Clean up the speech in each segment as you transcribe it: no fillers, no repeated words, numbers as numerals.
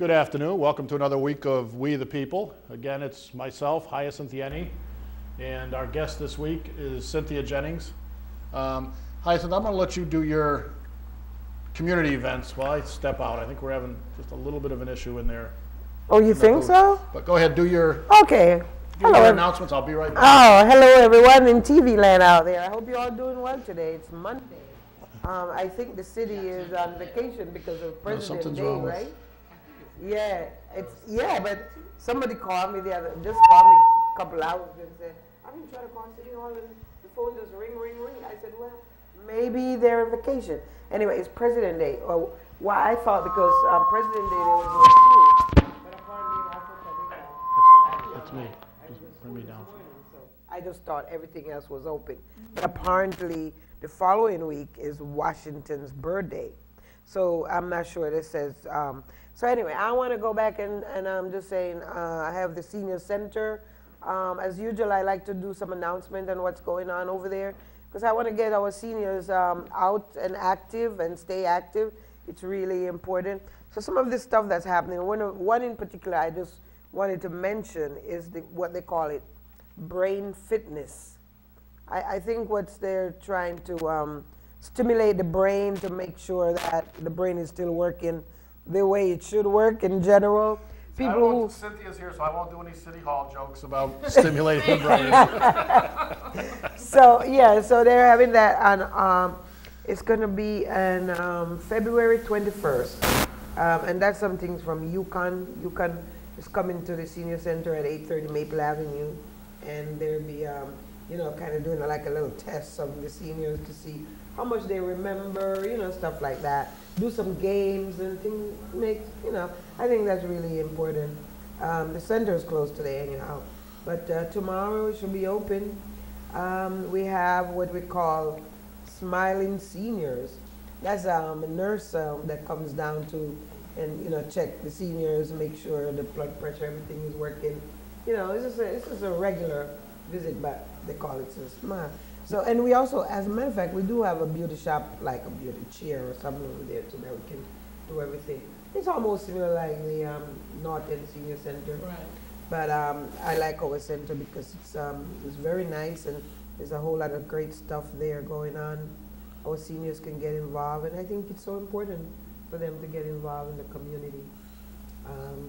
Good afternoon. Welcome to another week of We the People. Again, it's myself, Hyacinth Yenny, and our guest this week is Cynthia Jennings. Hyacinth, I'm going to let you do your community events while I step out. I think we're having just a little bit of an issue in there. Oh, you think so? But go ahead, do your announcements. I'll be right back. Oh, hello everyone in TV land out there. I hope you're all doing well today. It's Monday. I think the city is on vacation because of President's Day, right? Yeah, but somebody called me just called me a couple hours ago and said, I've been trying to call City Hall and the phone just ring. I said, well, maybe they're on vacation. Anyway, it's President Day. Or why I thought because President Day there was no school. But apparently in Africa, That's me. Just bring me down. I just thought everything else was open. But apparently the following week is Washington's birthday. So I'm not sure. This says, so anyway, I want to go back and I'm just saying, I have the senior center. As usual, I like to do some announcement on what's going on over there because I want to get our seniors out and active and stay active. It's really important. So some of this stuff that's happening, one in particular I just wanted to mention is what they call it, brain fitness. I think what's they're trying to stimulate the brain to make sure that the brain is still working the way it should work in general. Cynthia's here, so I won't do any City Hall jokes about stimulating the brain. So they're having that on, it's going to be on February 21st. And that's something from UConn. UConn is coming to the senior center at 830 Maple Avenue. And they'll be, kind of doing like a little test of the seniors to see how much they remember, stuff like that. Do some games and things, I think that's really important. The center is closed today anyhow, but tomorrow it should be open. We have what we call Smiling Seniors. That's a nurse that comes down to and check the seniors, make sure the blood pressure, everything is working. It's just a regular visit, but they call it a smile. So, and we also, as a matter of fact, we do have a beauty shop, like a beauty chair or something over there so that we can do everything. It's almost similar like the North End Senior Center. Right. But I like our center because it's very nice and there's a whole lot of great stuff there going on. Our seniors can get involved, and I think it's so important for them to get involved in the community.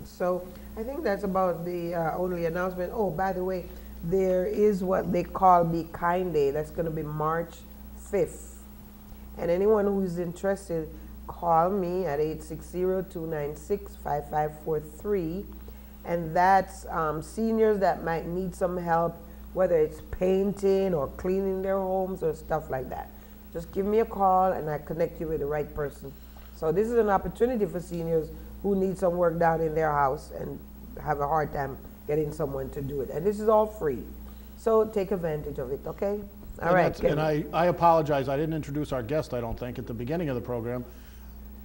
So I think that's about the only announcement. Oh, by the way, there is what they call Be Kind Day. That's going to be March 5th. And anyone who's interested, call me at 860-296-5543. And that's seniors that might need some help, whether it's painting or cleaning their homes or stuff like that. Just give me a call and I connect you with the right person. So this is an opportunity for seniors who need some work done in their house and have a hard time getting someone to do it. And this is all free. So take advantage of it, okay? All right. And I apologize, I didn't introduce our guest, I don't think, at the beginning of the program.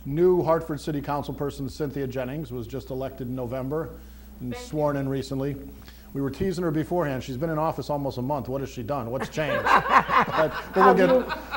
New Hartford City Council person Cynthia Jennings was just elected in November and sworn in recently. We were teasing her beforehand. She's been in office almost a month. What has she done? What's changed? But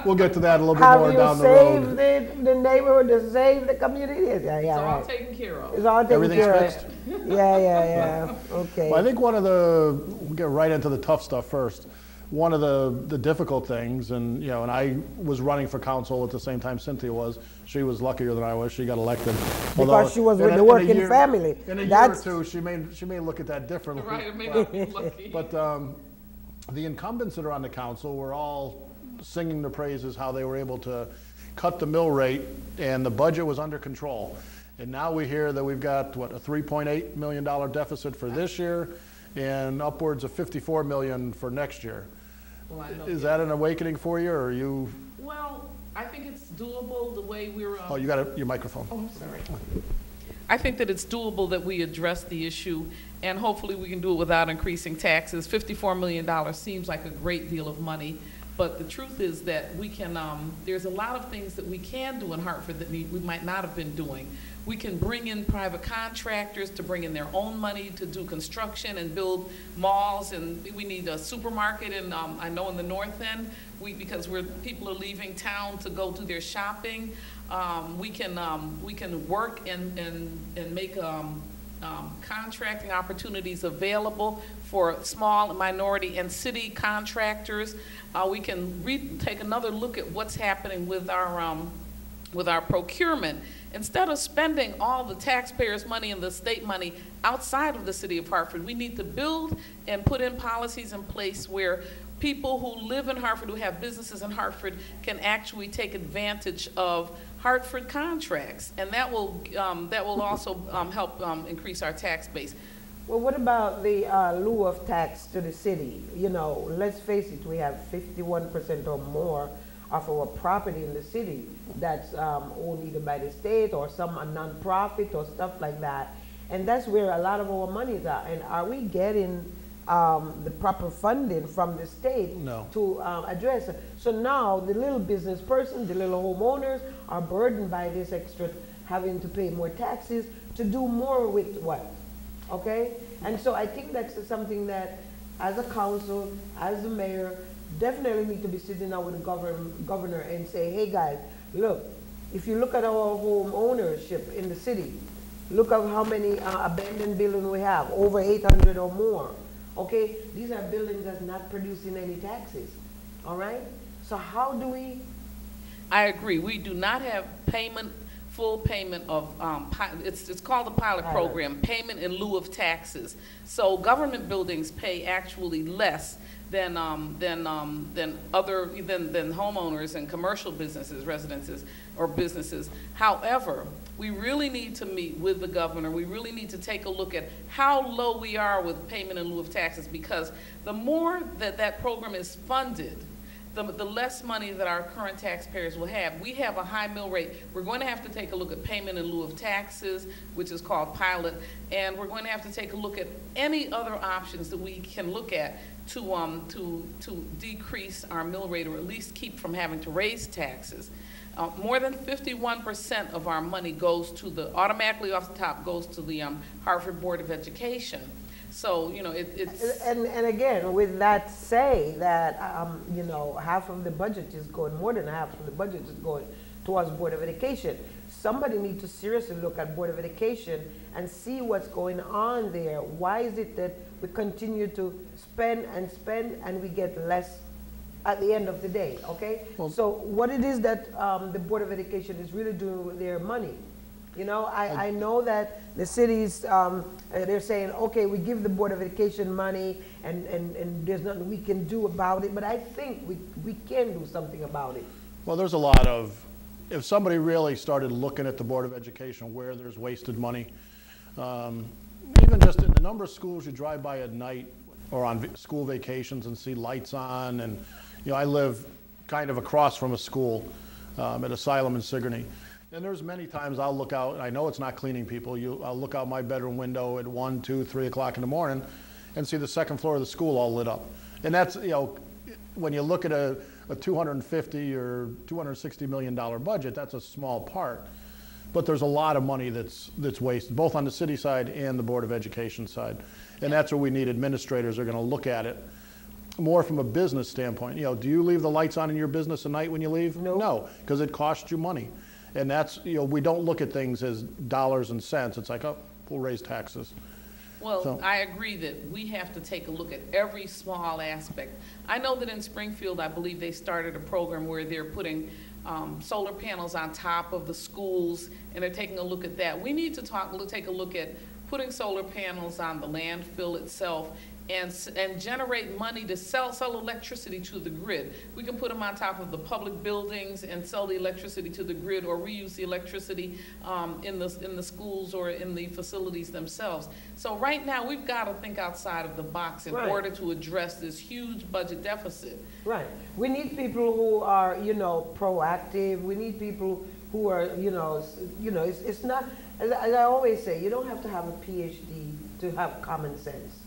we'll get to that a little bit more down the road. Have you saved the neighborhood, to save the community? It's all taken care of. It's all taken care of. Everything's fixed? Yeah. Okay. Well, I think we'll get right into the tough stuff first. One of the difficult things, and and I was running for council at the same time Cynthia was. She was luckier than I was. She got elected. Because she was with the working family. In a year or two, she may look at that differently. Right, it may not be lucky. But the incumbents that are on the council were all singing the praises how they were able to cut the mill rate and the budget was under control. And now we hear that we've got, a $3.8 million deficit for this year and upwards of $54 million for next year. Well, I know Is that an awakening for you, or are you? Well, I think it's doable the way we're. Oh, you got your microphone. Oh, I'm sorry. I think that it's doable that we address the issue, and hopefully we can do it without increasing taxes. $54 million seems like a great deal of money, but the truth is that we can. There's a lot of things that we can do in Hartford that we might not have been doing. We can bring in private contractors to bring in their own money to do construction and build malls, and we need a supermarket. And I know in the North End, because people are leaving town to go do their shopping. We can work and make contracting opportunities available for small, minority, and city contractors. We can take another look at what's happening with our procurement. Instead of spending all the taxpayers' money and the state money outside of the city of Hartford, we need to build and put in policies in place where people who live in Hartford, who have businesses in Hartford, can actually take advantage of Hartford contracts, and that will also help increase our tax base. Well, what about the lieu of tax to the city? You know, let's face it, we have 51% or more of our property in the city that's owned either by the state or a non-profit or stuff like that. And that's where a lot of our monies are. And are we getting the proper funding from the state to address it? So now the little business person, the little homeowners are burdened by this extra having to pay more taxes to do more with what? Okay? And so I think that's something that as a council, as the mayor, definitely need to be sitting down with the governor and say, hey guys, look, if you look at our home ownership in the city, look at how many abandoned buildings we have, over 800 or more. Okay, these are buildings that's not producing any taxes. All right, so how do we? I agree. We do not have full payment of, it's called the pilot program, payment in lieu of taxes. So government buildings pay actually less than homeowners and commercial businesses, residences, or businesses. However, we really need to meet with the governor. We really need to take a look at how low we are with payment in lieu of taxes, because the more that program is funded, the less money that our current taxpayers will have. We have a high mill rate. We're going to have to take a look at payment in lieu of taxes, which is called pilot, and we're going to have to take a look at any other options that we can look at to decrease our mill rate, or at least keep from having to raise taxes. More than 51% of our money automatically off the top goes to the Hartford Board of Education. So, you know, it's... And again, with that say that, you know, half of the budget is going, more than half of the budget is going towards Board of Education. Somebody needs to seriously look at Board of Education and see what's going on there. Why is it that we continue to spend and we get less at the end of the day, okay? Well, so what it is that the Board of Education is really doing with their money. You know, I know that the cities, they're saying, okay, we give the Board of Education money and there's nothing we can do about it, but I think we can do something about it. Well, there's a lot of, if somebody really started looking at the Board of Education where there's wasted money, even just in the number of schools you drive by at night or on school vacations and see lights on, and you know, I live kind of across from a school at Asylum in Sigourney. And there's many times I'll look out, and I know it's not cleaning people, I'll look out my bedroom window at 1, 2, 3 o'clock in the morning and see the second floor of the school all lit up. And that's, you know, when you look at a $250 or $260 million budget, that's a small part. But there's a lot of money that's wasted, both on the city side and the Board of Education side. And that's where we need administrators who are going to look at it more from a business standpoint. You know, do you leave the lights on in your business at night when you leave? No, because it costs you money. And that's, you know, we don't look at things as dollars and cents. It's like, oh, we'll raise taxes. Well, so I agree that we have to take a look at every small aspect. I know that in Springfield, I believe they started a program where they're putting solar panels on top of the schools, and they're taking a look at that. We need to take a look at putting solar panels on the landfill itself and generate money to sell electricity to the grid. We can put them on top of the public buildings and sell the electricity to the grid, or reuse the electricity in the schools or in the facilities themselves. So right now we've got to think outside of the box in order to address this huge budget deficit. Right. We need people who are, you know, proactive. We need people who are, you know, it's not, as I always say, you don't have to have a PhD to have common sense.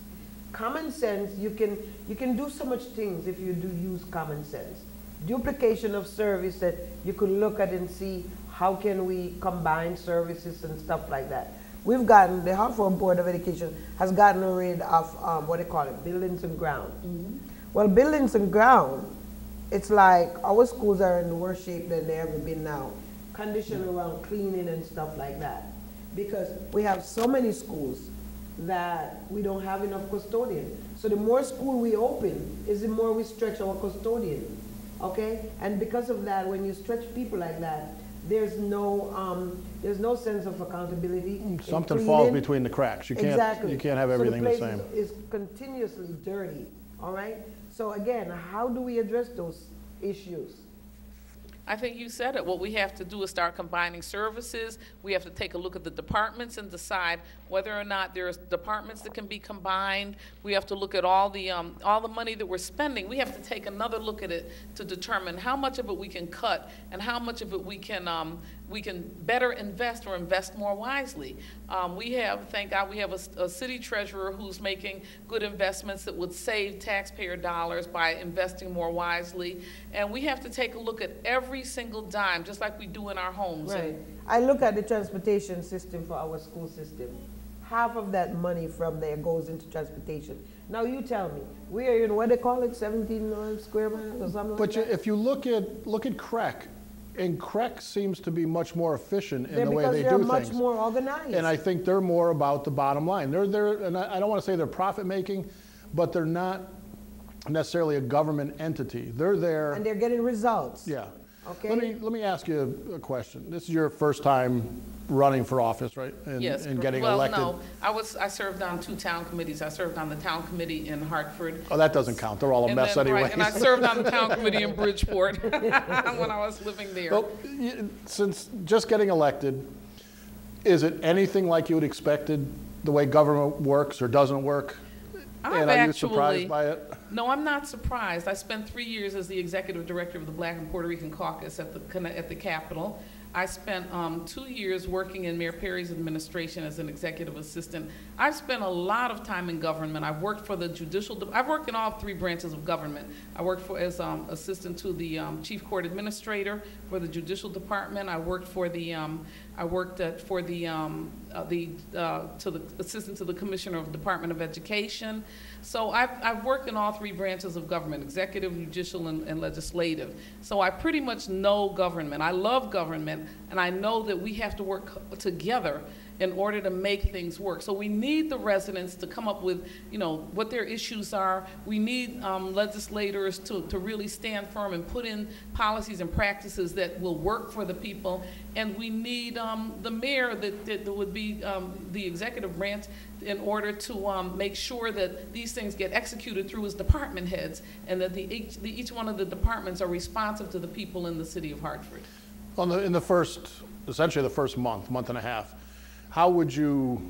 Common sense, you can do so much things if you do use common sense. Duplication of service that you could look at and see how can we combine services and stuff like that. The Hartford Board of Education has gotten rid of what they call it, buildings and ground. Mm-hmm. Well, buildings and ground, it's like our schools are in worse shape than they ever been now. condition around cleaning and stuff like that. Because we have so many schools that we don't have enough custodians. So the more school we open is the more we stretch our custodian, okay? And because of that, when you stretch people like that, there's no sense of accountability. Something falls between the cracks. You can't, exactly. You can't have everything the same. So the place is continuously dirty, all right? So again, how do we address those issues? I think you said it. What we have to do is start combining services. We have to take a look at the departments and decide whether or not there's departments that can be combined. We have to look at all the money that we're spending. We have to take another look at it to determine how much of it we can cut and how much of it we can better invest or invest more wisely. We have, thank God, we have a city treasurer who's making good investments that would save taxpayer dollars by investing more wisely. And we have to take a look at every single dime, just like we do in our homes. Right. I look at the transportation system for our school system. Half of that money from there goes into transportation. Now you tell me, we are in what they call it, 17 square miles or something like that? But if you look at CREC, and CREC seems to be much more efficient in the way they do things. Because they're much more organized. And I think they're more about the bottom line. And I don't want to say they're profit making, but they're not necessarily a government entity. They're there. And they're getting results. Yeah. Okay. Let me ask you a question. This is your first time running for office, right? Yes. And getting well, elected. no, I served on 2 town committees. I served on the town committee in Hartford. Oh, that doesn't count. They're all a mess anyway. Right, and I served on the town committee in Bridgeport when I was living there. Well, since just getting elected, is it anything like you would expected, the way government works or doesn't work? And are you surprised by it? No, I'm not surprised. I spent 3 years as the executive director of the Black and Puerto Rican Caucus at the Capitol. I spent 2 years working in Mayor Perry's administration as an executive assistant. I've spent a lot of time in government. I've worked for the I've worked in all 3 branches of government. I worked as assistant to the chief court administrator for the judicial department. I worked for the assistant to the commissioner of the Department of Education. So I've worked in all 3 branches of government, executive, judicial, and legislative. So I pretty much know government. I love government, and I know that we have to work together in order to make things work. So we need the residents to come up with, what their issues are. We need legislators to really stand firm and put in policies and practices that will work for the people. And we need the mayor that would be the executive branch in order to make sure that these things get executed through his department heads, and that each one of the departments are responsive to the people in the city of Hartford. In essentially the first month and a half, how would you,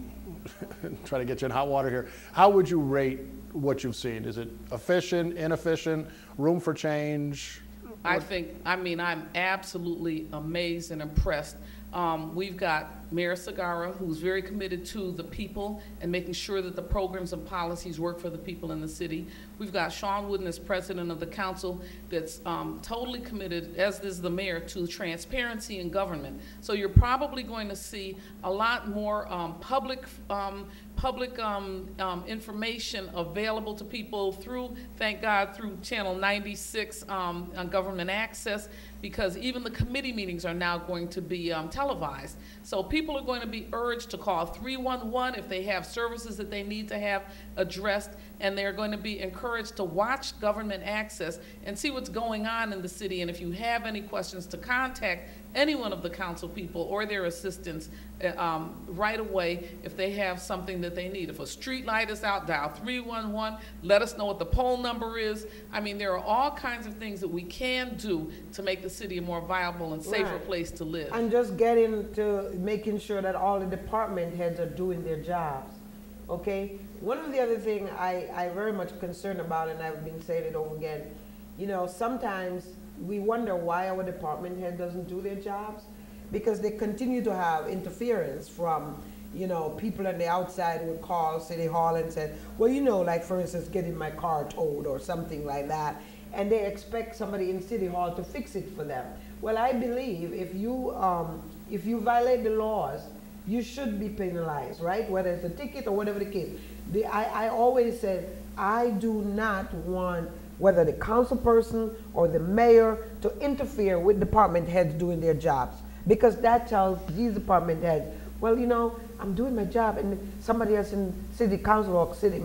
try to get you in hot water here, how would you rate what you've seen? Is it efficient, inefficient, room for change? I'm absolutely amazed and impressed. We've got Mayor Segarra, who's very committed to the people and making sure that the programs and policies work for the people in the city. We've got Sean Wooden as president of the council that's totally committed, as is the mayor, to transparency in government. So you're probably going to see a lot more public information available to people through, thank God, through Channel 96 on government access, because even the committee meetings are now going to be televised. So people are going to be urged to call 311 if they have services that they need to have addressed, and they're going to be encouraged to watch government access and see what's going on in the city. And if you have any questions, to contact any one of the council people or their assistants right away if they have something that they need. If a street light is out, dial 311, let us know what the poll number is. I mean, there are all kinds of things that we can do to make the city a more viable and safer place to live. And just getting to making sure that all the department heads are doing their jobs, okay? One of the other things I very much concerned about, and I've been saying it over again, sometimes we wonder why our department head doesn't do their jobs, because they continue to have interference from, people on the outside would call City Hall and say, well, like for instance, getting my car towed or something like that, and they expect somebody in City Hall to fix it for them. Well, I believe if you violate the laws, you should be penalized, right? Whether it's a ticket or whatever the case. I always said, I do not want whether the council person or the mayor to interfere with department heads doing their jobs. because that tells these department heads, well, you know, I'm doing my job, and somebody else in city council or city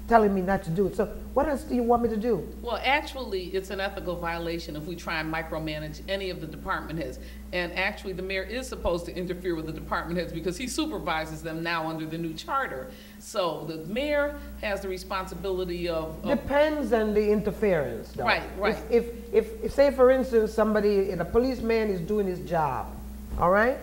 telling me not to do it. So what else do you want me to do? Well, actually, it's an ethical violation if we try and micromanage any of the department heads. And actually, the mayor is supposed to interfere with the department heads because he supervises them now under the new charter. So the mayor has the responsibility of Depends on the interference, though. Right, right. If say, for instance, a policeman is doing his job, all right?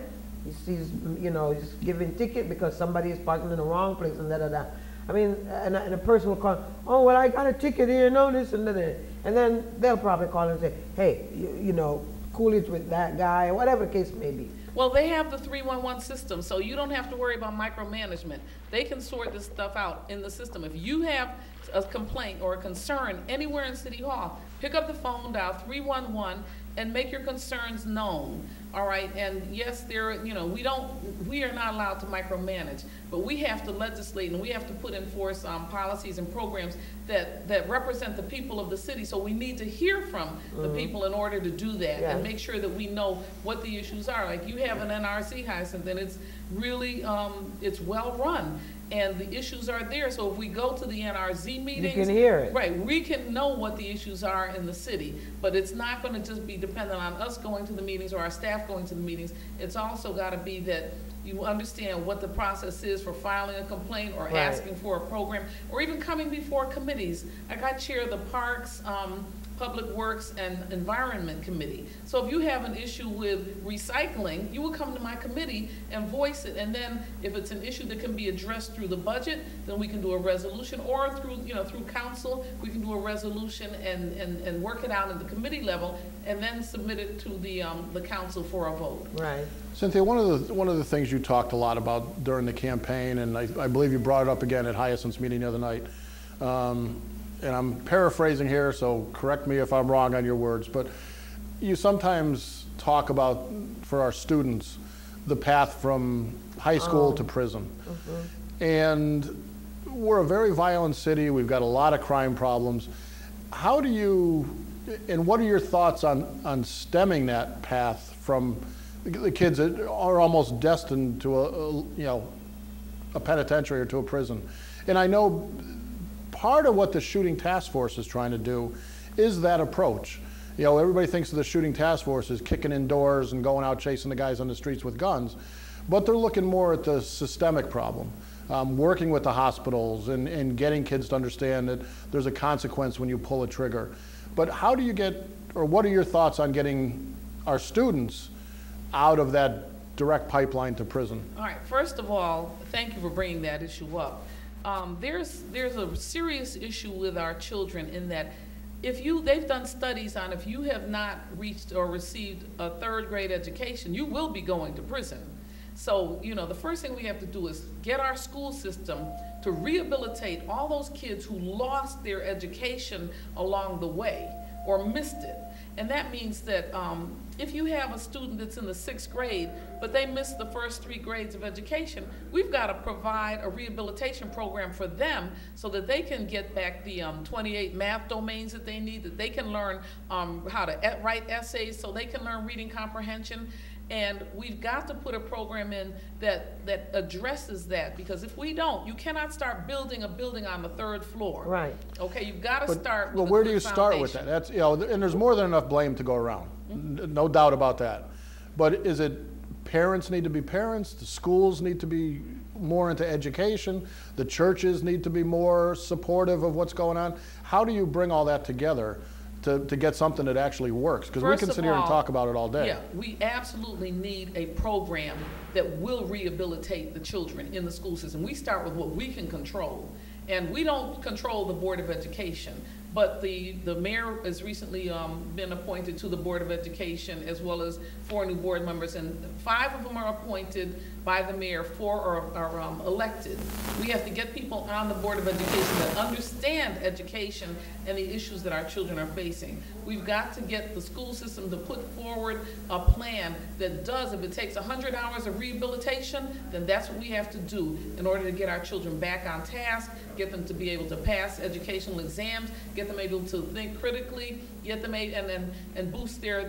He's, you know, he's giving ticket because somebody is parking in the wrong place and da-da-da. I mean, and a person will call, oh, well, I got a ticket here, no, this and that. And then they'll probably call and say, hey, you know, cool it with that guy, or whatever the case may be. Well, they have the 311 system, so you don't have to worry about micromanagement. They can sort this stuff out in the system. If you have a complaint or a concern anywhere in City Hall, pick up the phone, dial 311, and make your concerns known. All right, and yes, you know, we are not allowed to micromanage, but we have to legislate and we have to put in force policies and programs that represent the people of the city. So we need to hear from the people in order to do that and make sure that we know what the issues are. Like you have an NRC, Hyacinth, and it's really, it's well run. And the issues are there, so if we go to the NRZ meetings, you can hear it. Right, we can know what the issues are in the city, but it's not going to just be dependent on us going to the meetings or our staff going to the meetings. It's also got to be that you understand what the process is for filing a complaint or asking for a program, or even coming before committees. Like I chair the Parks, Public Works, and Environment Committee. So if you have an issue with recycling, you will come to my committee and voice it. And then if it's an issue that can be addressed through the budget, then we can do a resolution, or through, you know, through council, we can do a resolution and work it out at the committee level, and then submit it to the council for a vote. Right. Cynthia, one of the things you talked a lot about during the campaign, and I believe you brought it up again at Hyacinth's meeting the other night, and I'm paraphrasing here, so correct me if I'm wrong on your words, but you sometimes talk about, for our students, the path from high school to prison. And we're a very violent city, we've got a lot of crime problems. How do you, and what are your thoughts on stemming that path from the kids that are almost destined to a penitentiary or to a prison? And I know part of what the shooting task force is trying to do is that approach. You know, everybody thinks of the shooting task force as kicking in doors and going out chasing the guys on the streets with guns, but they're looking more at the systemic problem, working with the hospitals and getting kids to understand that there's a consequence when you pull a trigger. But how do you get, or what are your thoughts on getting our students out of that direct pipeline to prison? All right, first of all, thank you for bringing that issue up. There's a serious issue with our children in that they've done studies on if you have not reached or received a 3rd grade education, you will be going to prison. So, you know, the first thing we have to do is get our school system to rehabilitate all those kids who lost their education along the way or missed it. And that means that if you have a student that's in the 6th grade, but they missed the first 3 grades of education, we've got to provide a rehabilitation program for them so that they can get back the 28 math domains that they need, that they can learn how to write essays, so they can learn reading comprehension. And we've got to put a program in that addresses that, because if we don't, you cannot start building a building on the 3rd floor. Right. Okay, you've got to start with well, where do you start with that? That's, you know, and there's more than enough blame to go around. No doubt about that. But is it parents need to be parents, the schools need to be more into education, the churches need to be more supportive of what's going on? How do you bring all that together to get something that actually works? Because we can sit here and talk about it all day. Yeah, we absolutely need a program that will rehabilitate the children in the school system. We start with what we can control. And we don't control the Board of Education, but the mayor has recently been appointed to the Board of Education, as well as 4 new board members, and 5 of them are appointed by the mayor, 4 are elected. We have to get people on the Board of Education that understand education and the issues that our children are facing. We've got to get the school system to put forward a plan that does, if it takes 100 hours of rehabilitation, then that's what we have to do in order to get our children back on task, get them to be able to pass educational exams, get get them able to think critically, get them and boost their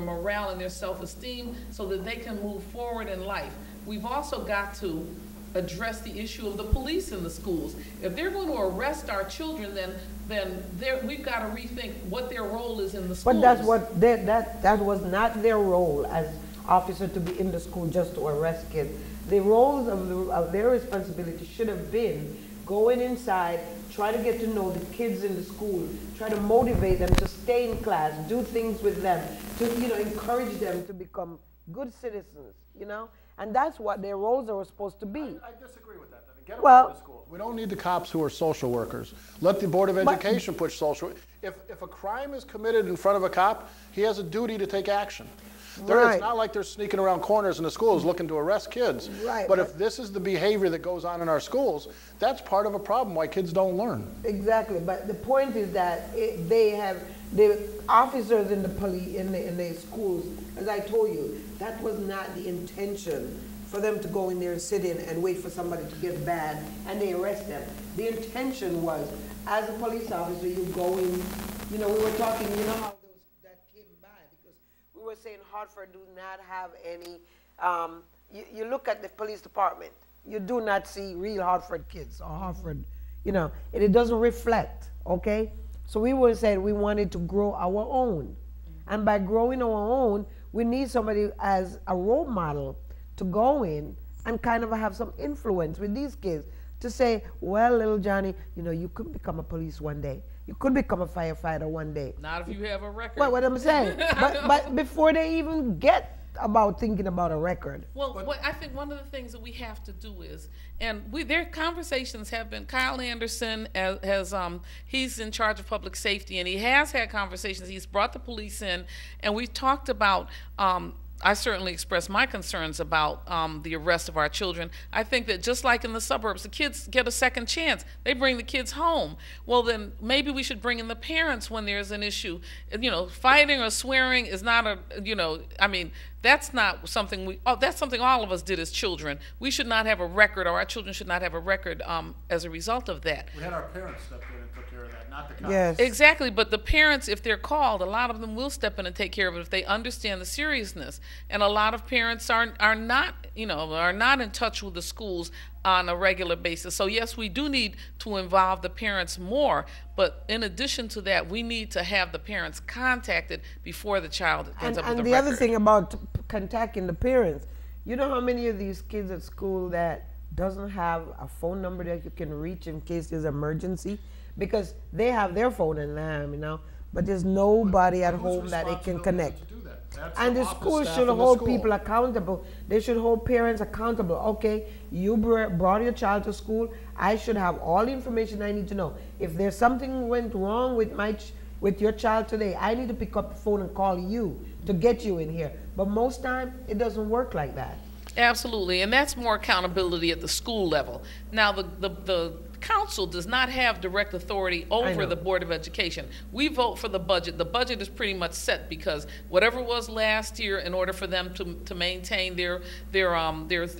morale and their self-esteem so that they can move forward in life. We've also got to address the issue of the police in the schools. If they're going to arrest our children, then we've got to rethink what their role is in the schools. But that's what that was not their role as officer, to be in the school just to arrest kids. The roles of their responsibility should have been going inside, try to get to know the kids in the school, try to motivate them to stay in class, do things with them, to encourage them to become good citizens, and that's what their roles are supposed to be. I disagree with that. Get them out of the school. We don't need the cops who are social workers. Let the Board of Education push social. If a crime is committed in front of a cop, he has a duty to take action. It's not like they're sneaking around corners in the schools looking to arrest kids. Right. But if this is the behavior that goes on in our schools, that's part of a problem why kids don't learn. Exactly. But the point is that the officers in the police in the schools, as I told you, that was not the intention for them to go in there and sit in and wait for somebody to get bad and they arrest them. The intention was, as a police officer, you go in. We were talking. How we were saying Hartford do not have any, you look at the police department, you do not see real Hartford kids or Hartford, it doesn't reflect, okay? So we were saying we wanted to grow our own. And by growing our own, we need somebody as a role model to go in and kind of have some influence with these kids to say, well, little Johnny, you could become a police one day. You could become a firefighter one day. Not if you have a record. Well, what I'm saying. but before they even get about thinking about a record. Well, I think one of the things that we have to do is, and their conversations have been, Kyle Anderson he's in charge of public safety, and he has had conversations. He's brought the police in, and we've talked about, I certainly expressed my concerns about the arrest of our children. I think that just like in the suburbs, the kids get a second chance. They bring the kids home. Well, then maybe we should bring in the parents when there's an issue. Fighting or swearing is not that's not something that's something all of us did as children. We should not have a record, or our children should not have a record as a result of that. We had our parents step in and took care of that, not the cops. Yes. Exactly, but the parents, if they're called, a lot of them will step in and take care of it if they understand the seriousness. And a lot of parents are not in touch with the schools on a regular basis. So yes, we do need to involve the parents more, but in addition to that, we need to have the parents contacted before the child ends up with a record. And the other thing about contacting the parents, you know how many of these kids at school that doesn't have a phone number that you can reach in case there's an emergency? Because they have their phone in them, but there's nobody at home that they can connect. And the school should hold people accountable. They should hold parents accountable. Okay, you brought your child to school. I should have all the information I need to know. If there's something went wrong with your child today, I need to pick up the phone and call you to get you in here. But most time, it doesn't work like that. Absolutely, and that's more accountability at the school level. Now, the council does not have direct authority over the Board of Education. We vote for the budget. The budget is pretty much set because whatever was last year, in order for them to maintain their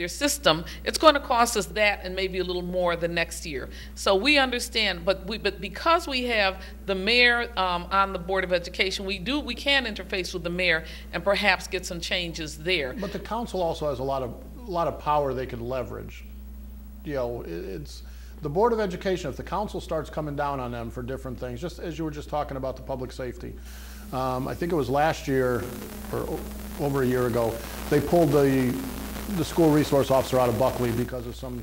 system, it's going to cost us that and maybe a little more the next year. So we understand, but because we have the mayor on the Board of Education, we can interface with the mayor and perhaps get some changes there. But the council also has a lot of power they can leverage. It's the Board of Education, if the council starts coming down on them for different things, just as you were just talking about the public safety, I think it was last year or over a year ago, they pulled the school resource officer out of Buckley because of some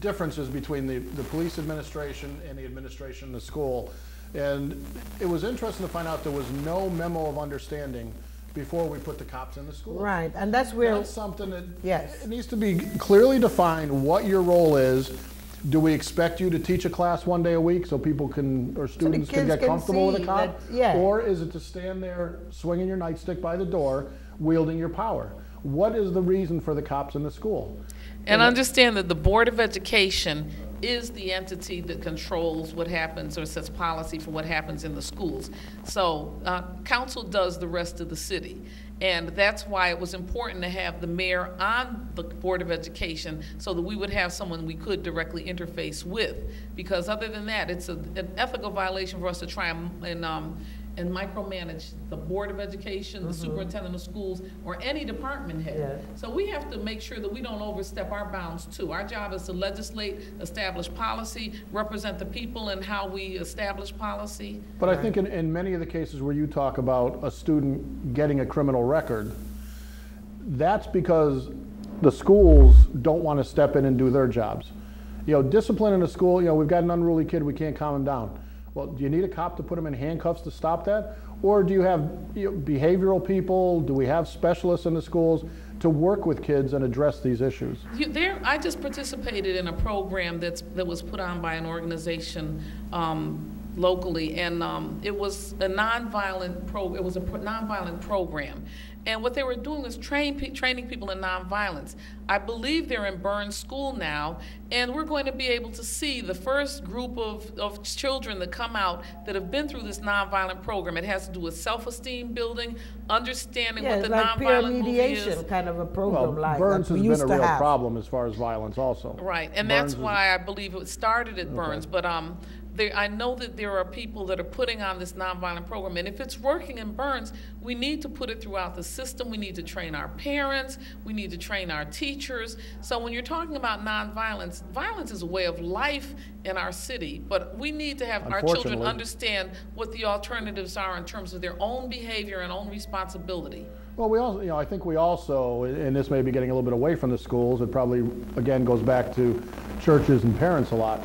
differences between the police administration and the administration in the school. And it was interesting to find out there was no memo of understanding before we put the cops in the school. Right, and that's where... That's something that yes. It needs to be clearly defined what your role is. Do we expect you to teach a class one day a week so people can, or students can get comfortable with a cop? Or is it to stand there swinging your nightstick by the door, wielding your power? What is the reason for the cops in the school? And understand that the Board of Education is the entity that controls what happens or sets policy for what happens in the schools. So council does the rest of the city. And that's why it was important to have the mayor on the Board of Education so that we would have someone we could directly interface with. Because other than that, it's an ethical violation for us to try and micromanage the Board of Education, the superintendent of schools, or any department head. Yeah. So we have to make sure that we don't overstep our bounds too. Our job is to legislate, establish policy, represent the people in how we establish policy. But I think in many of the cases where you talk about a student getting a criminal record, that's because the schools don't want to step in and do their jobs. You know, discipline in a school, you know, we've got an unruly kid, we can't calm him down. Well, do you need a cop to put him in handcuffs to stop that? Or do you have behavioral people? Do we have specialists in the schools to work with kids and address these issues? I just participated in a program that was put on by an organization locally, and it was a nonviolent program. And what they were doing was training people in nonviolence. I believe they're in Burns School now, and we're going to be able to see the first group of children that come out that have been through this nonviolent program. It has to do with self-esteem building, understanding what the like peer nonviolent mediation movie is. kind of a program like Burns that we has used been a to real have. problem as far as violence also. Right, and that's why I believe it started at Burns, but I know that there are people that are putting on this nonviolent program, and if it's working in Burns, we need to put it throughout the system. We need to train our parents. We need to train our teachers. So when you're talking about nonviolence, violence is a way of life in our city, but we need to have our children understand what the alternatives are in terms of their own behavior and own responsibility. Well, we also, you know, I think we also, and this may be getting a little bit away from the schools, it probably, again, goes back to churches and parents a lot,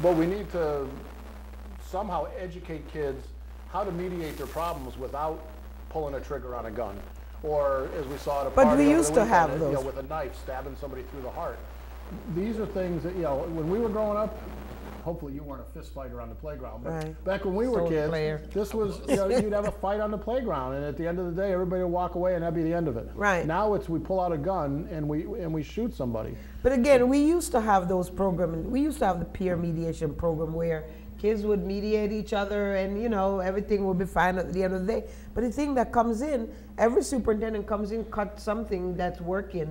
but we need to somehow educate kids how to mediate their problems without pulling a trigger on a gun, or as we saw at a party But we over used the to have weekend, you those. know, with a knife stabbing somebody through the heart. These are things that, you know, when we were growing up, hopefully you weren't a fist fighter on the playground, but Right. back when we were Sword kids, player. this was, you know, you'd have a fight on the playground, and at the end of the day, everybody would walk away and that'd be the end of it. Right. Now it's we pull out a gun and we shoot somebody. But again, we used to have those programs. We used to have the peer mediation program where kids would mediate each other and, you know, everything would be fine at the end of the day. But the thing that comes in, every superintendent comes in, cut something that's working,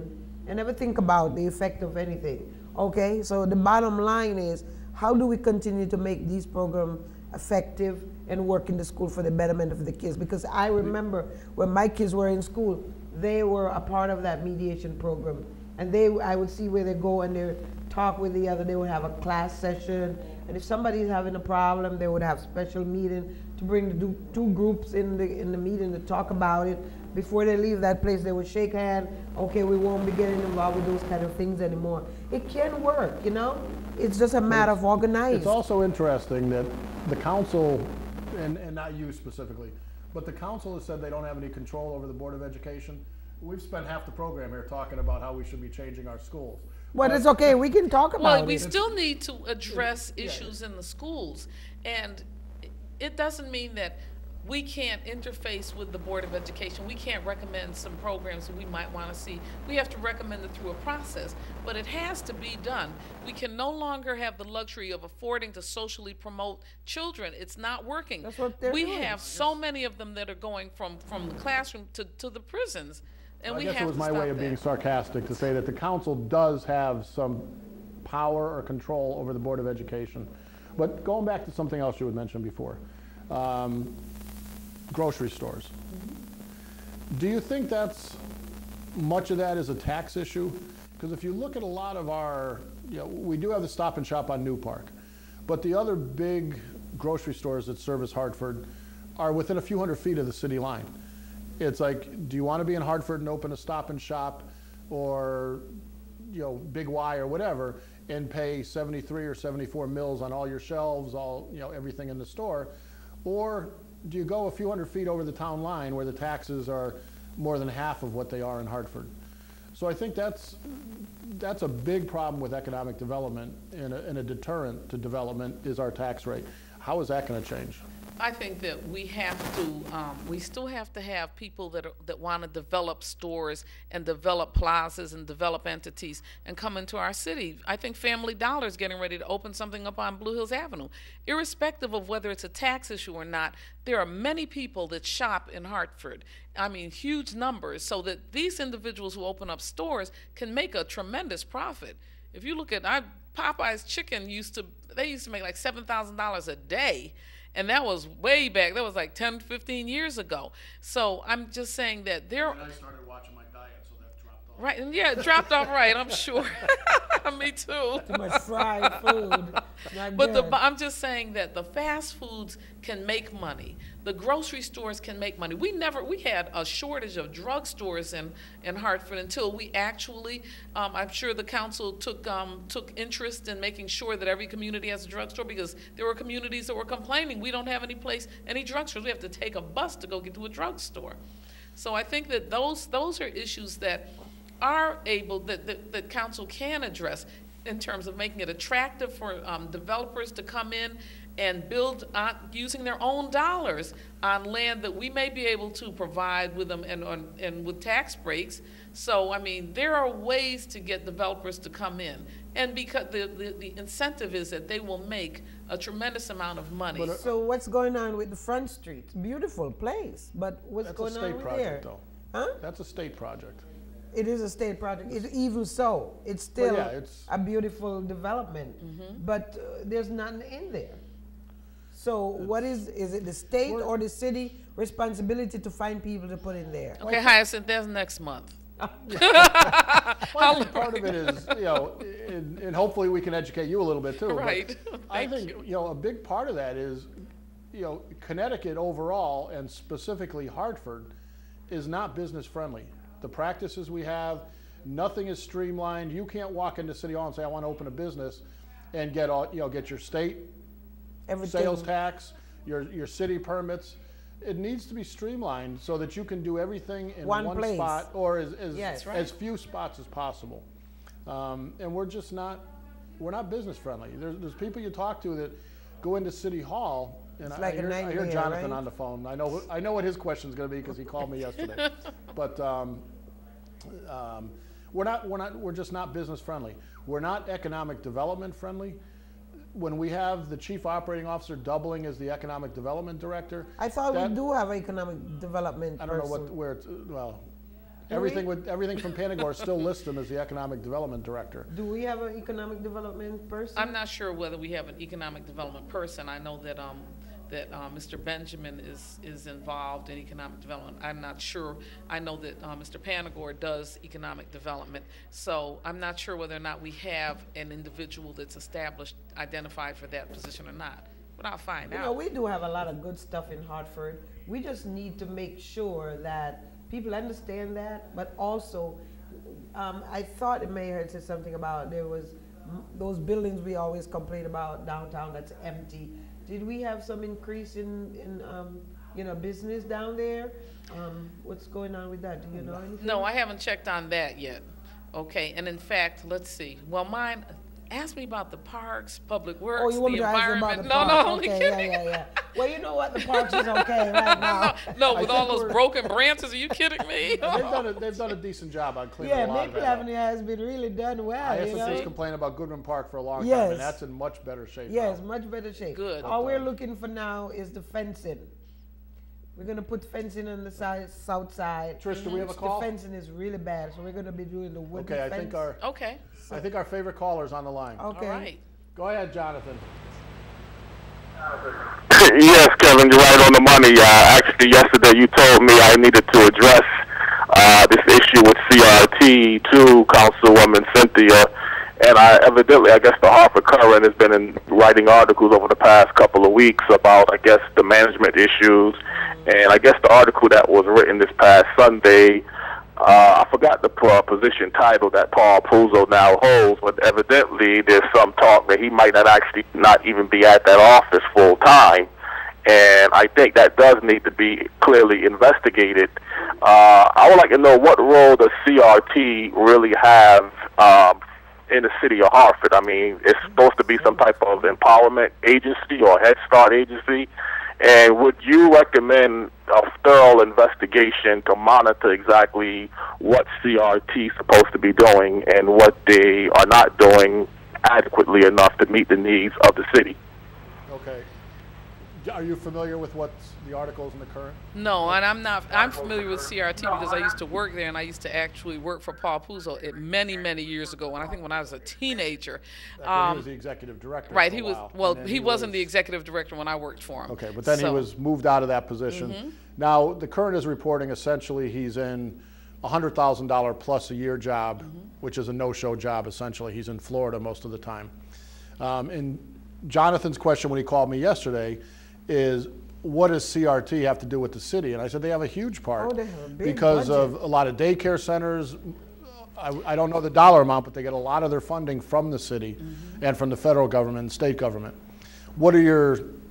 and never think about the effect of anything. Okay? So the bottom line is, how do we continue to make these programs effective and work in the school for the betterment of the kids? Because I remember when my kids were in school, they were a part of that mediation program. And I would see where they go and they talk with the other. They would have a class session. And if somebody's having a problem, they would have special meeting to bring the two groups in the meeting to talk about it. Before they leave that place, they would shake hands. Okay, we won't be getting involved with those kind of things anymore. It can work, you know? It's just a matter of organizing. It's also interesting that the council, and not you specifically, but the council has said they don't have any control over the Board of Education. We've spent half the program here talking about how we should be changing our schools. Well, it's okay. We can talk about Well, it. we still need to address issues in the schools, and it doesn't mean that we can't interface with the Board of Education. We can't recommend some programs that we might want to see. We have to recommend it through a process, but it has to be done. We can no longer have the luxury of affording to socially promote children. It's not working. That's what they're doing. have so many of them that are going from the classroom to the prisons, and I we guess have it was to my stop way of that. being sarcastic to say that the council does have some power or control over the Board of Education. But going back to something else you had mentioned before, grocery stores. Do you think that's much of that is a tax issue? Because if you look at a lot of our, you know, we do have the Stop and Shop on New Park, but the other big grocery stores that service Hartford are within a few hundred feet of the city line. It's like, do you want to be in Hartford and open a Stop and Shop or, you know, Big Y or whatever and pay 73 or 74 mils on all your shelves, all, you know, everything in the store? Or do you go a few hundred feet over the town line where the taxes are more than half of what they are in Hartford? So I think that's a big problem with economic development and a deterrent to development is our tax rate. How is that going to change? I think that we have to, we still have to have people that want to develop stores and develop plazas and develop entities and come into our city. I think Family Dollar is getting ready to open something up on Blue Hills Avenue. Irrespective of whether it's a tax issue or not, there are many people that shop in Hartford. I mean, huge numbers, so that these individuals who open up stores can make a tremendous profit. If you look at Popeye's Chicken, they used to make like $7,000 a day. And that was way back. That was like 10, 15 years ago. So I'm just saying that I started watching my diet, so that dropped off. right, and yeah, it dropped off right, I'm sure. Me too. Too much fried food. Not But good. I'm just saying that the fast foods can make money. The grocery stores can make money. We had a shortage of drugstores in Hartford until we actually, I'm sure the council took interest in making sure that every community has a drugstore, because there were communities that were complaining, we don't have any drugstores. We have to take a bus to go get to a drugstore. So I think that those are issues that are able, that council can address in terms of making it attractive for developers to come in and build using their own dollars on land that we may be able to provide with them and with tax breaks. So, I mean, there are ways to get developers to come in. And because the incentive is that they will make a tremendous amount of money. So what's going on with the Front Street? Beautiful place, but what's going on with there? That's a state project, though. Huh? That's a state project. It is a state project. Even so, it's still yeah, it's a beautiful development, but there's nothing in there. So what is it the state or the city responsibility to find people to put in there? Okay, Hyacinth, that's next month. Well, I think part of it is, and hopefully we can educate you a little bit too. Right. I think, a big part of that is, Connecticut overall, and specifically Hartford, is not business friendly. The practices we have, nothing is streamlined. You can't walk into City Hall and say, I want to open a business and get your state sales tax, your city permits. It needs to be streamlined so that you can do everything in one spot, or as few spots as possible. And we're not business friendly. There's people you talk to that go into City Hall, and I hear Jonathan on the phone. I know what his question is going to be because he called me yesterday. But we're just not business friendly. We're not economic development friendly. When we have the chief operating officer doubling as the economic development director, I thought we do have economic development. I don't know everything from Panagore still lists him as the economic development director. Do we have an economic development person? I'm not sure whether we have an economic development person. I know that Mr. Benjamin is involved in economic development. I'm not sure. I know that Mr. Panagore does economic development. So I'm not sure whether or not we have an individual that's identified for that position or not. But I'll find out. We do have a lot of good stuff in Hartford. We just need to make sure that people understand that, but also, I thought the mayor had said something about there was those buildings we always complain about downtown that's empty. Did we have some increase in business down there? What's going on with that? Do you know anything? No, I haven't checked on that yet. Okay, and in fact, let's see. Well, mine. Ask me about the parks, public works, you want the me to ask you about environment. the parks? No, only okay, kidding. Yeah. Well, you know what? The parks is okay right now. No, with all those broken branches, are you kidding me? They've done a decent job on cleaning a lot of that up. Maple Avenue has been really done well. ISS's complained about Goodman Park for a long time, and that's in much better shape. Yes, much better shape. Good. All we're looking for now is the fencing. We're going to put fencing on the south side. Trish, do we have a call? The fencing is really bad, so we're going to be doing the wooden fence. I think our favorite caller's on the line. Okay. All right. Go ahead, Jonathan. Yes, Kevin, you're right on the money. Actually, yesterday you told me I needed to address this issue with CRT to Councilwoman Cynthia. And I guess the Hartford Courant has been writing articles over the past couple of weeks about, the management issues. And I guess the article that was written this past Sunday, I forgot the position title that Paul Puzo now holds, but evidently there's some talk that he might not even be at that office full time. And I think that does need to be clearly investigated. I would like to know, what role does CRT really have in the city of Hartford? I mean, it's supposed to be some type of empowerment agency or Head Start agency. And would you recommend a thorough investigation to monitor exactly what CRT is supposed to be doing and what they are not doing adequately enough to meet the needs of the city? Okay. Are you familiar with what the articles in the Current? No, and I'm not. I'm familiar with CRT because I used to work there, and I used to actually work for Paul Puzo many, many years ago. And I think when I was a teenager, He was the executive director. right? For He a was. while, Well, and then he wasn't the executive director when I worked for him. Okay, but then he was moved out of that position. Now, the Current is reporting essentially he's in a $100,000 plus a year job, which is a no-show job essentially. He's in Florida most of the time. And Jonathan's question when he called me yesterday is, what does CRT have to do with the city? And I said they have a huge part. Oh, they have a big because budget. of a lot of daycare centers. I don't know the dollar amount, but they get a lot of their funding from the city and from the federal government and state government. And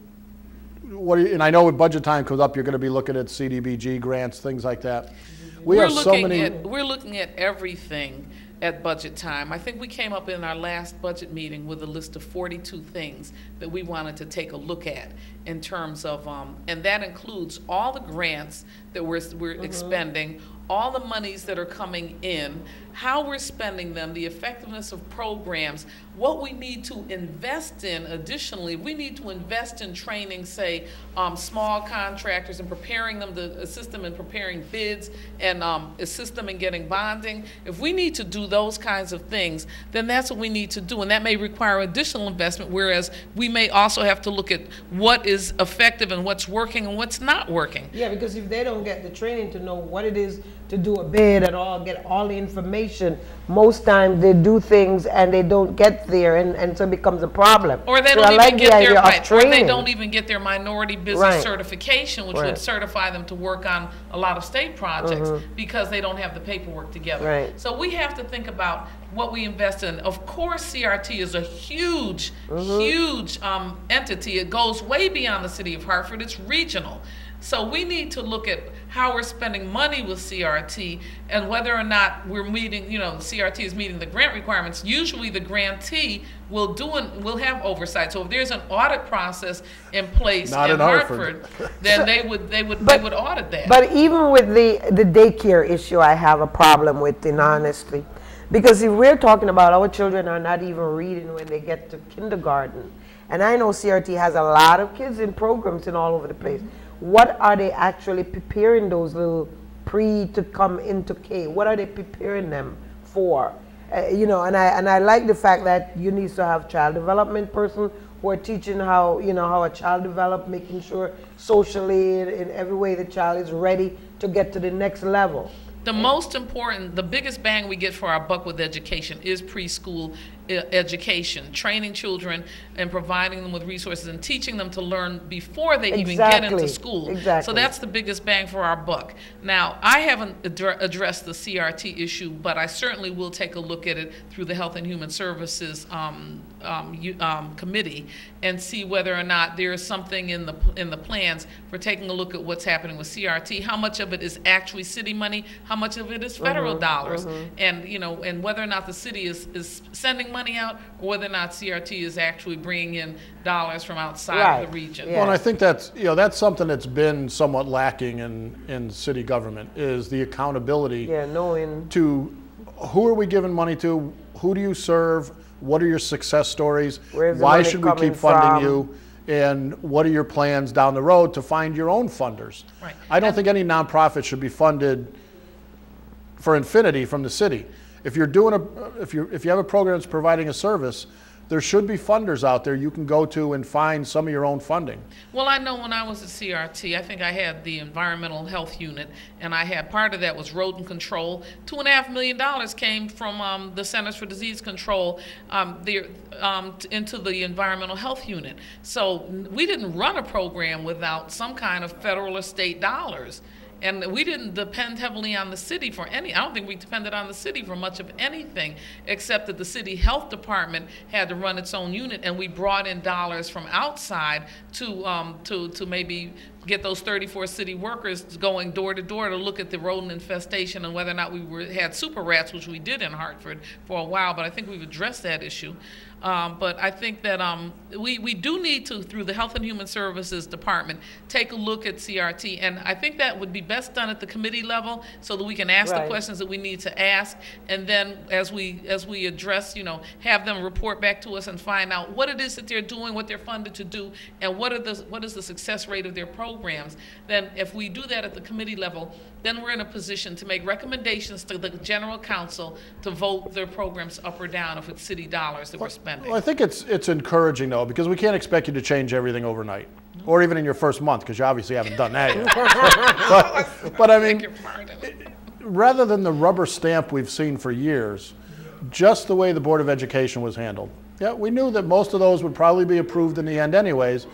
I know when budget time comes up, you're going to be looking at CDBG grants, things like that. We're looking at everything at budget time. I think we came up in our last budget meeting with a list of 42 things that we wanted to take a look at in terms of, and that includes all the grants that we're expending, all the monies that are coming in, how we're spending them, the effectiveness of programs, what we need to invest in additionally. We need to invest in training, say, small contractors and preparing them to assist them in preparing bids and assist them in getting bonding. If we need to do those kinds of things, then that's what we need to do. And that may require additional investment, whereas we may also have to look at what is effective and what's working and what's not working. Yeah, because if they don't get the training to know what it is to do a bid at all, get all the information, most times they do things and they don't get there, and so it becomes a problem. Or they So don't I like even the get idea their of right, or they training. don't even get their minority business Right. certification, which Right. would certify them to work on a lot of state projects because they don't have the paperwork together. Right. So we have to think about what we invest in. Of course, CRT is a huge, huge entity. It goes way beyond the city of Hartford. It's regional. So we need to look at how we're spending money with CRT and whether or not we're meeting, CRT is meeting the grant requirements. Usually the grantee will have oversight. So if there's an audit process in place Not in Hartford. then they would audit that. But even with the daycare issue, I have a problem with it, honestly. Because if we're talking about our children are not even reading when they get to kindergarten, and I know CRT has a lot of kids in programs and all over the place. What are they actually preparing those little to come into K? What are they preparing them for? And I like the fact that you need to have child development person who are teaching how a child develops, making sure socially in every way the child is ready to get to the next level. The most important, the biggest bang we get for our buck with education is preschool education, training children and providing them with resources and teaching them to learn before they even get into school. Exactly. So that's the biggest bang for our buck. Now, I haven't addressed the CRT issue, but I certainly will take a look at it through the Health and Human Services committee and see whether or not there is something in the plans for taking a look at what's happening with CRT, how much of it is actually city money, how much of it is federal dollars, and whether or not the city is sending money out, or whether or not CRT is actually bringing in dollars from outside of the region. Yeah. Well, and I think that's something that's been somewhat lacking in city government is the accountability knowing to who are we giving money to, who do you serve, what are your success stories, why should we keep funding you, and what are your plans down the road to find your own funders. Right. I don't think any nonprofit should be funded for infinity from the city. If you're if you have a program that's providing a service, there should be funders out there you can go to and find some of your own funding. Well, I know when I was at CRT, I think I had the environmental health unit, and I had part of that was rodent control. $2.5 million came from the Centers for Disease Control into the environmental health unit. So we didn't run a program without some kind of federal or state dollars. And we didn't depend heavily on the city for I don't think we depended on the city for much of anything, except that the city health department had to run its own unit, and we brought in dollars from outside to maybe get those 34 city workers going door to door to look at the rodent infestation and whether or not had super rats, which we did in Hartford for a while, but I think we've addressed that issue. But I think that we do need to, through the Health and Human Services Department, take a look at CRT. And I think that would be best done at the committee level so that we can ask the questions that we need to ask. And then as we address, have them report back to us and find out what it is that they're doing, what they're funded to do, and what is the success rate of their programs. Then if we do that at the committee level, then we're in a position to make recommendations to the general council to vote their programs up or down if it's city dollars that we're spending. Well, I think it's encouraging, though, because we can't expect you to change everything overnight, or even in your first month, because you obviously haven't done that yet. but I mean, rather than the rubber stamp we've seen for years, just the way the Board of Education was handled. Yeah, we knew that most of those would probably be approved in the end anyways,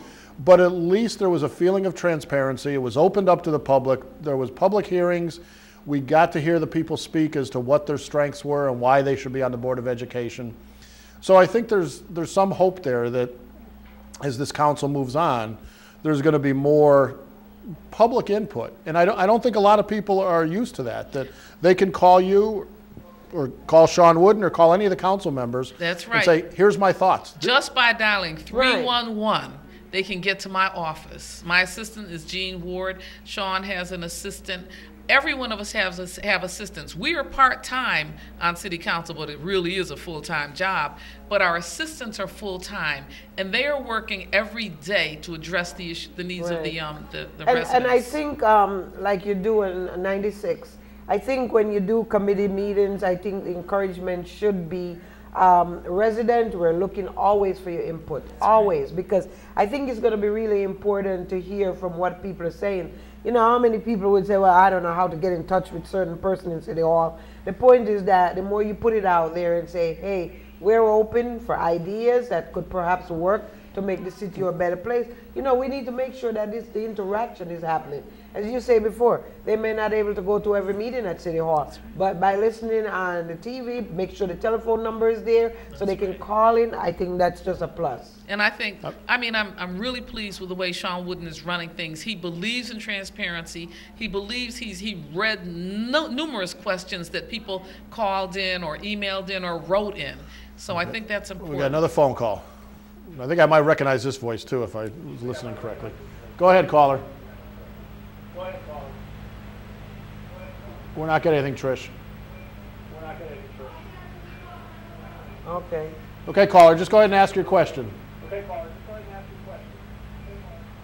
but at least there was a feeling of transparency. It was opened up to the public. There was public hearings. We got to hear the people speak as to what their strengths were and why they should be on the Board of Education. So I think there's some hope there that as this council moves on, there's going to be more public input. And I don't think a lot of people are used to that they can call you or call Sean Wooden or call any of the council members. That's right. And say, here's my thoughts. Just by dialing 311, they can get to my office. My assistant is Jean Ward. Sean has an assistant. Every one of us have assistants. We are part-time on city council, but it really is a full-time job. But our assistants are full-time, and they are working every day to address the needs of the residents. And I think, like you do in 96, I think when you do committee meetings, I think the encouragement should be resident, we're looking always for your input, always, because I think it's going to be really important to hear from what people are saying. How many people would say, well, I don't know how to get in touch with certain person in City Hall. The point is that the more you put it out there and say, hey, we're open for ideas that could perhaps work to make the city a better place, we need to make sure that the interaction is happening. As you say before, they may not be able to go to every meeting at City Hall, but by listening on the TV, make sure the telephone number is there so they can call in. I think that's just a plus. And I think, I'm really pleased with the way Sean Wooden is running things. He believes in transparency. He believes he read numerous questions that people called in or emailed in or wrote in. So I think that's important. We got another phone call. I think I might recognize this voice too if I was listening correctly. Go ahead, caller. We're not getting anything, Trish. Okay. Okay, caller, just go ahead and ask your question.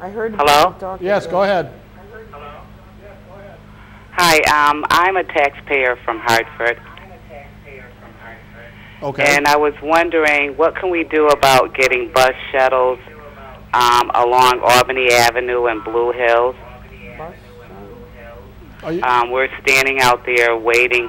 I heard. Hello? Yes, go ahead. Hi, I'm a taxpayer from Hartford. Okay. And I was wondering, what can we do about getting bus shuttles along Albany Avenue and Blue Hills? We're standing out there waiting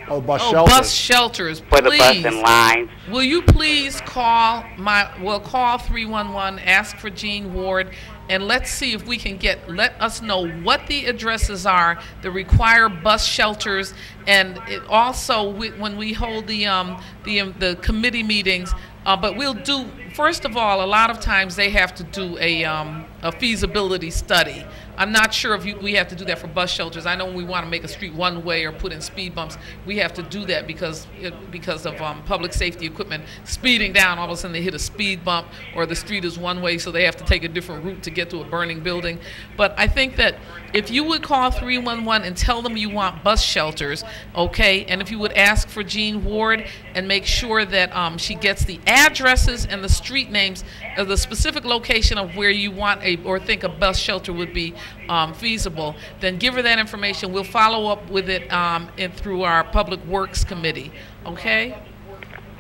for bus shelters. Bus shelters, for the bus in lines. Will you please call 311, ask for Jean Ward, and let's see if we can let us know what the addresses are that require bus shelters, and also when we hold the committee meetings. But we'll do, first of all, a lot of times they have to do a feasibility study. I'm not sure if we have to do that for bus shelters. I know when we want to make a street one way or put in speed bumps, we have to do that because of public safety equipment speeding down. All of a sudden they hit a speed bump, or the street is one way, so they have to take a different route to get to a burning building. But I think that if you would call 311 and tell them you want bus shelters, okay, and if you would ask for Jean Ward and make sure that she gets the addresses and the street names of the specific location of where you want or think a bus shelter would be feasible, then give her that information. We'll follow up with it through our Public Works Committee, okay?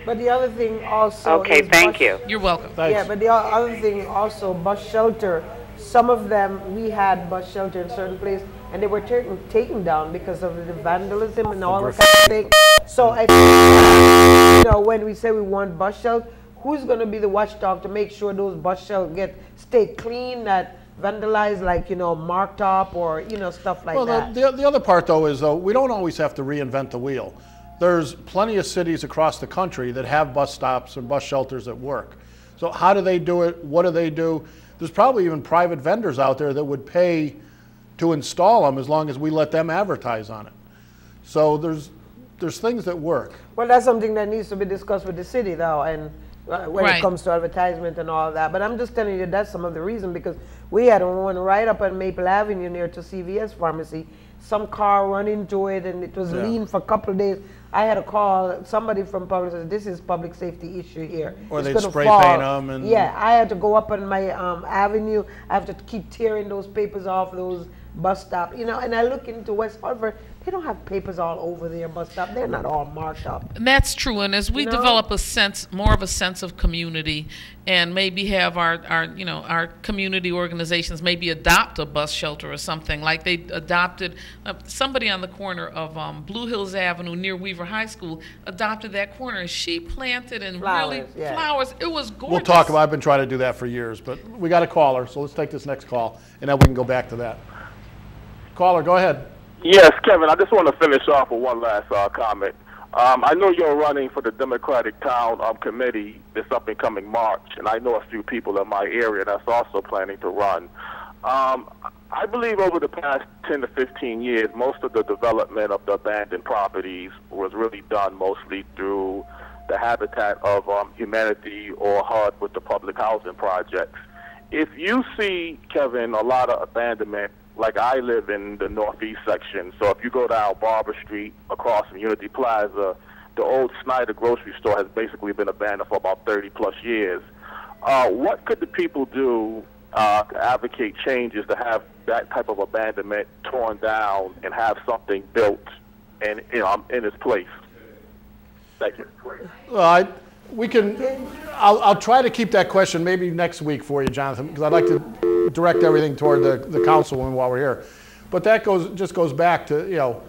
But the other thing also Okay, is thank you. You're welcome. Thanks. Yeah, but the other thing also, bus shelter, some of them, we had bus shelter in certain places, and they were taken down because of the vandalism and all that kind of thing. So I think, when we say we want bus shelter, who's going to be the watchdog to make sure those bus shelters stay clean, not vandalized, like, marked up or, stuff like that? Well, the other part, though, is, we don't always have to reinvent the wheel. There's plenty of cities across the country that have bus stops and bus shelters that work. So how do they do it? What do they do? there's probably even private vendors out there that would pay to install them as long as we let them advertise on it. So there's things that work. Well, that's something that needs to be discussed with the city, though, and when it comes to advertisement and all that. But I'm just telling you that's some of the reason, because we had one right up on Maple Avenue near to CVS Pharmacy. Some car run into it, and it was lean for a couple of days. I had to call somebody from public, said, this is public safety issue here. Or it's they'd gonna spray fall. paint them. And yeah, I had to go up on my avenue. I have to keep tearing those papers off those bus stop, you know, and I look into West Hartford, they don't have papers all over their bus stop. They're not all marked up. And that's true. And as we develop a sense, more of a sense of community, and maybe have our community organizations maybe adopt a bus shelter or something, like they adopted somebody on the corner of Blue Hills Avenue near Weaver High School adopted that corner, and she planted and Flowers, really flowers. It was gorgeous. we'll talk about, I've been trying to do that for years, but we got a caller, so let's take this next call, and then we can go back to that. Caller, go ahead. Yes, Kevin, I just want to finish off with one last comment. I know you're running for the Democratic Town Committee this up and coming March, and I know a few people in my area that's also planning to run. I believe over the past 10 to 15 years, most of the development of the abandoned properties was really done mostly through the Habitat of Humanity or HUD with the public housing projects. If you see, Kevin, a lot of abandonment, like I live in the northeast section, so if you go down Barber Street across from Unity Plaza, the old Snyder grocery store has basically been abandoned for about 30 plus years. What could the people do to advocate changes to have that type of abandonment torn down and have something built and in its place? Thank you. I'll try to keep that question maybe next week for you, Jonathan, because I'd like to direct everything toward the councilwoman while we're here. But that just goes back to,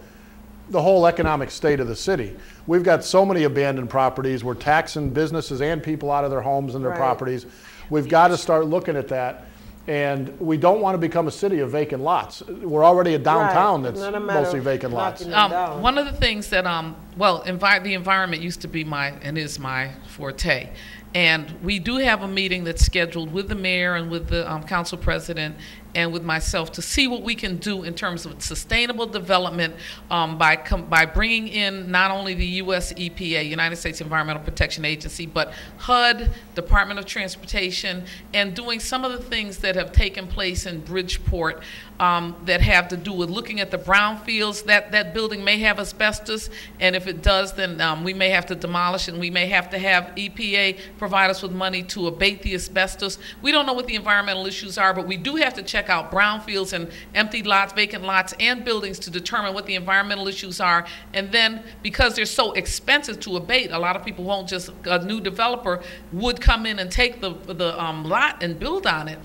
the whole economic state of the city. We've got so many abandoned properties. We're taxing businesses and people out of their homes and their properties. We've got to start looking at that. And we don't want to become a city of vacant lots. We're already a downtown that's mostly vacant lots. One of the things that, the environment used to be is my forte. And we do have a meeting that's scheduled with the mayor and with the council president and with myself to see what we can do in terms of sustainable development by bringing in not only the U.S. EPA, United States Environmental Protection Agency, but HUD, Department of Transportation, and doing some of the things that have taken place in Bridgeport that have to do with looking at the brownfields. That building may have asbestos, and if it does, then we may have to demolish, and we may have to have EPA provide us with money to abate the asbestos. We don't know what the environmental issues are, but we do have to check out brownfields and empty lots, vacant lots, and buildings to determine what the environmental issues are. And then, because they're so expensive to abate, a lot of people won't just, a new developer would come in and take the lot and build on it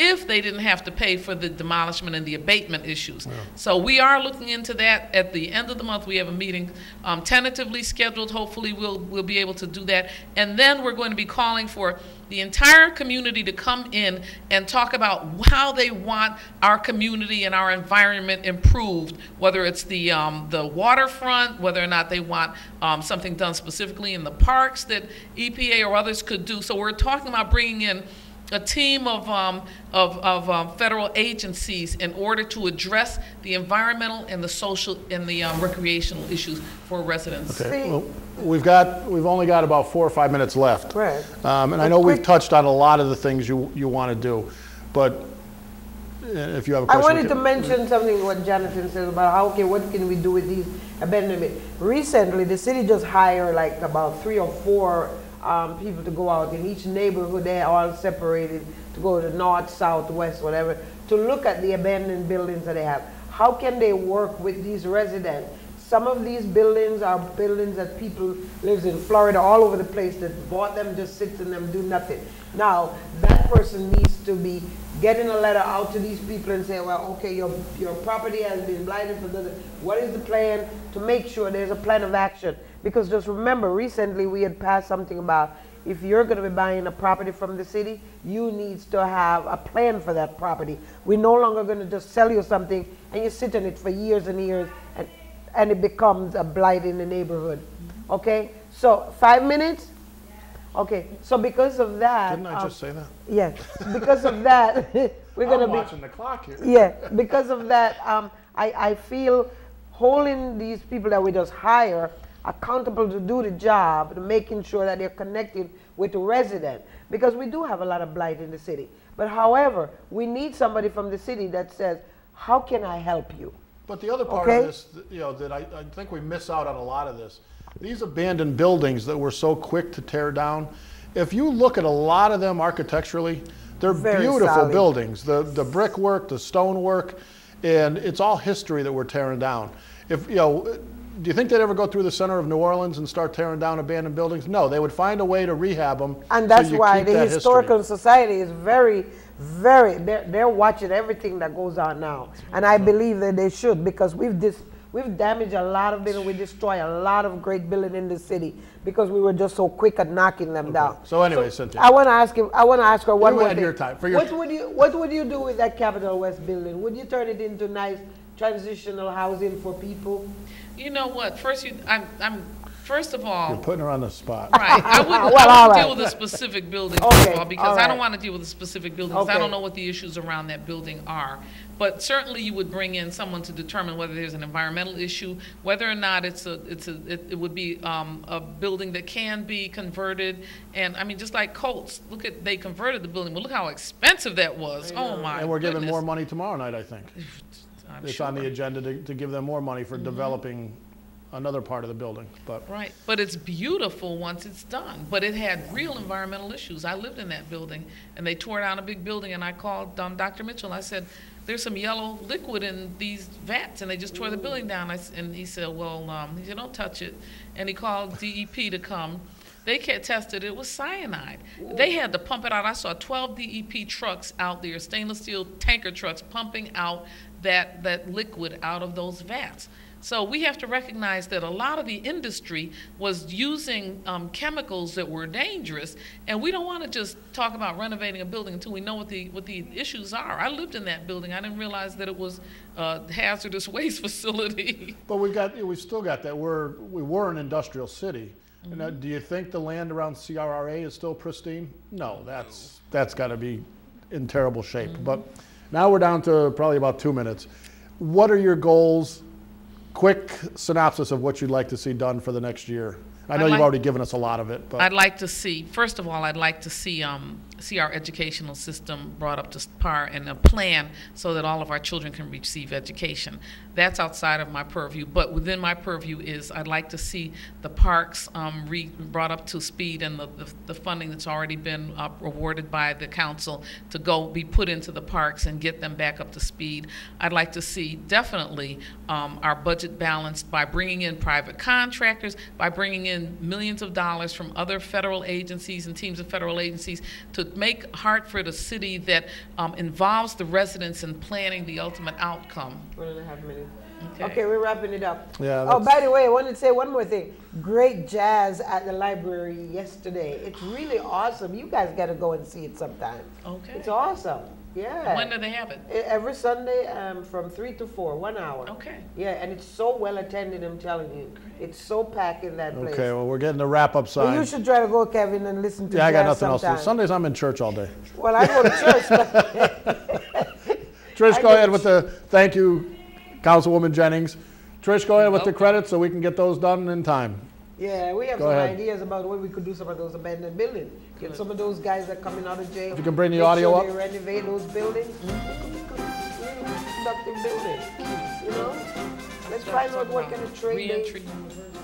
if they didn't have to pay for the demolishment and the abatement issues. Yeah. So we are looking into that. At the end of the month, we have a meeting tentatively scheduled. Hopefully we'll be able to do that. And then we're going to be calling for the entire community to come in and talk about how they want our community and our environment improved, whether it's the waterfront, whether or not they want something done specifically in the parks that EPA or others could do. So we're talking about bringing in a team of federal agencies in order to address the environmental and the social and the recreational issues for residents. Okay. Well, we've only got about 4 or 5 minutes left. Right. And I know we've touched on a lot of the things you want to do, but if you have a question. I wanted to mention something what Jonathan said about what can we do with these abandonment. Recently, the city just hired like about 3 or 4 people to go out in each neighborhood. They're all separated to go to north, south, west, whatever, to look at the abandoned buildings that they have. How can they work with these residents? Some of these buildings are buildings that people lives in Florida, all over the place, that bought them, just sits in them, do nothing. Now, that person needs to be getting a letter out to these people and say, well, okay, your property has been blighted for this. What is the plan to make sure there's a plan of action? Because just remember, recently we had passed something about if you're going to be buying a property from the city, you need to have a plan for that property. We're no longer going to just sell you something and you sit on it for years and years and it becomes a blight in the neighborhood. Okay? So 5 minutes? Okay, so because of that. Didn't I just say that? Yes, because of that, we're going to I'm be. watching the clock here. Yeah, because of that, I feel holding these people that we just hire accountable to do the job, to making sure that they're connected with the resident, because we do have a lot of blight in the city. But however, we need somebody from the city that says, how can I help you? But the other part Okay. of this, you know, that I think we miss out on a lot of this, these abandoned buildings that we're so quick to tear down, if you look at a lot of them architecturally, they're Very beautiful solid. buildings. The brickwork, the stonework, and it's all history that we're tearing down. If, you know, do you think they'd ever go through the center of New Orleans and start tearing down abandoned buildings? No, they would find a way to rehab them. And that's so you why keep the that Historical history. Society is very, they're watching everything that goes on now. And I believe that they should, because we've damaged a lot of buildings, we destroy a lot of great buildings in the city because we were just so quick at knocking them down. So anyway, Cynthia. I want to ask her one You more had thing. your time. For your What would you do with that Capitol West building? Would you turn it into nice transitional housing for people? You know what? First of all, You're putting her on the spot. right. I wouldn't, Well, I all wouldn't right. deal with a specific building, Okay, first of all, because all I don't right. want to deal with a specific building, because I Okay. don't know what the issues around that building are. But certainly you would bring in someone to determine whether there's an environmental issue, whether or not it would be a building that can be converted. And I mean, just like Colts, they converted the building, but look how expensive that was. Oh my And we're giving goodness. more money tomorrow night, I think. I'm It's sure. on the agenda to give them more money for developing another part of the building. But Right, but it's beautiful once it's done. But it had real environmental issues. I lived in that building, and they tore down a big building, and I called Dr. Mitchell. I said, there's some yellow liquid in these vats, and they just tore the building down. And he said, well, he said, don't touch it. And he called DEP to come. They tested it was cyanide. They had to pump it out. I saw 12 DEP trucks out there, stainless steel tanker trucks, pumping out that liquid out of those vats. So we have to recognize that a lot of the industry was using chemicals that were dangerous, and we don't want to just talk about renovating a building until we know what the issues are. I lived in that building. I didn't realize that it was a hazardous waste facility. But we've still got that. We were an industrial city. And, do you think the land around CRRA is still pristine? No, that's got to be in terrible shape. But now we're down to probably about 2 minutes. What are your goals? Quick synopsis of what you'd like to see done for the next year. I know you've already given us a lot of it, but I'd like to see, first of all, I'd like to see our educational system brought up to par and a plan so that all of our children can receive education. That's outside of my purview, but within my purview is I'd like to see the parks brought up to speed, and the funding that's already been awarded by the council to be put into the parks and get them back up to speed. I'd like to see definitely our budget balanced by bringing in private contractors, by bringing in millions of dollars from other federal agencies and teams of federal agencies to make Hartford a city that involves the residents in planning the ultimate outcome. 1.5 minutes. Okay. Okay, we're wrapping it up. Yeah, Oh, by the way, I wanted to say one more thing. Great jazz at the library yesterday. It's really awesome. You guys got to go and see it sometime. Okay. It's awesome. Yeah. When do they have it? Every Sunday from 3 to 4, 1 hour. Okay. Yeah, and it's so well attended, I'm telling you. It's so packed in that place. okay, well, we're getting the wrap-up Well, sign. you should try to go, Kevin, and listen to Yeah, I got jazz nothing else to do. sometime. Sundays I'm in church all day. Well, I go to church. But Trish, I go go ahead to with the thank you, Councilwoman Jennings. Trish, go ahead with the credits so we can get those done in time. yeah, we have Go some ahead. ideas about what we could do some of those abandoned buildings. Get some of those guys that are coming out of jail. If you can bring the make audio sure up. They renovate those buildings. Really productive buildings. You know, let's find out what kind of trade they. Reentry University.